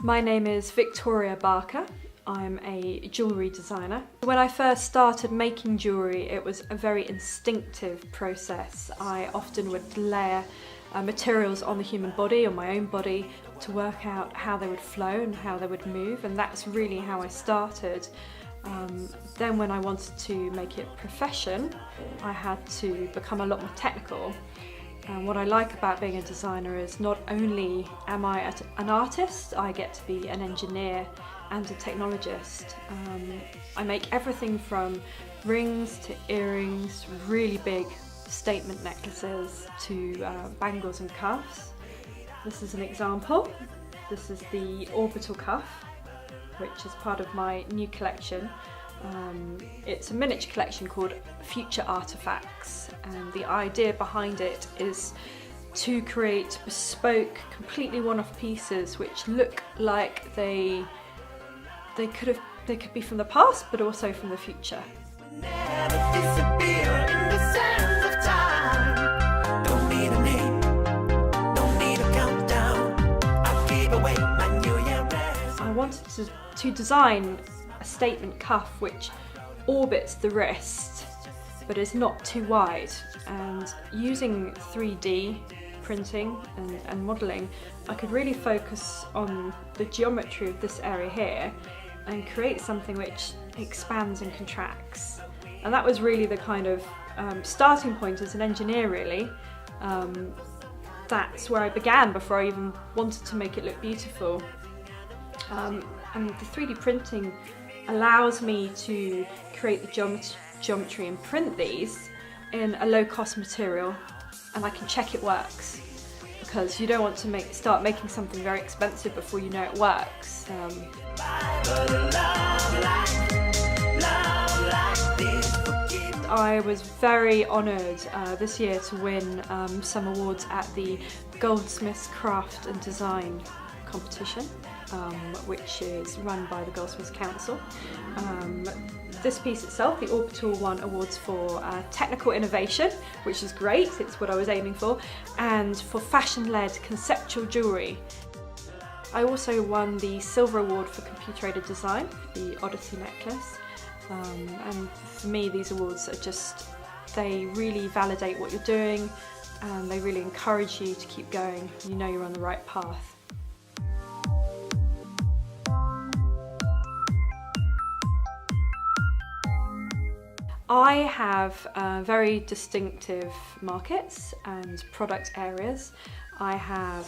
My name is Victoria Barker. I'm a jewellery designer. When I first started making jewellery, it was a very instinctive process. I often would layer materials on the human body, on my own body, to work out how they would flow and how they would move, and that's really how I started. Then when I wanted to make it a profession, I had to become a lot more technical. And what I like about being a designer is not only am I an artist, I get to be an engineer and a technologist. I make everything from rings to earrings, really big statement necklaces, to bangles and cuffs. This is an example. This is the orbital cuff, which is part of my new collection. It's a miniature collection called Future Artifacts, and the idea behind it is to create bespoke, completely one-off pieces which look like they could be from the past, but also from the future. I wanted to design a statement cuff which orbits the wrist but is not too wide, and using 3D printing and modelling, I could really focus on the geometry of this area here and create something which expands and contracts. And that was really the kind of starting point as an engineer, really. That's where I began before I even wanted to make it look beautiful. And the 3D printing allows me to create the geometry and print these in a low-cost material, and I can check it works, because you don't want to start making something very expensive before you know it works. I was very honoured this year to win some awards at the Goldsmiths Craft and Design competition, which is run by the Goldsmiths Council. This piece itself, the Orbital, won awards for technical innovation, which is great, it's what I was aiming for, and for fashion-led conceptual jewellery. I also won the Silver Award for computer-aided design, the Odyssey necklace, and for me these awards are they really validate what you're doing, and they really encourage you to keep going. You know you're on the right path. I have very distinctive markets and product areas. I have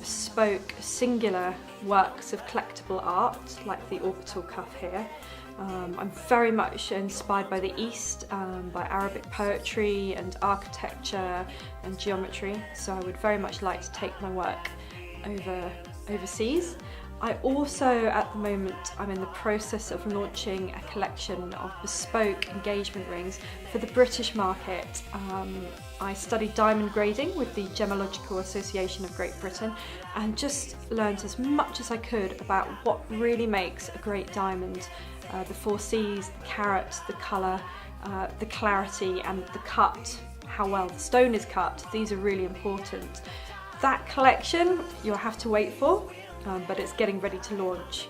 bespoke, singular works of collectible art, like the orbital cuff here. I'm very much inspired by the East, by Arabic poetry and architecture and geometry, so I would very much like to take my work overseas. I also, at the moment, I'm in the process of launching a collection of bespoke engagement rings for the British market. I studied diamond grading with the Gemological Association of Great Britain and just learned as much as I could about what really makes a great diamond. The 4 C's, the carat, the colour, the clarity and the cut, how well the stone is cut. These are really important. That collection you'll have to wait for, but it's getting ready to launch.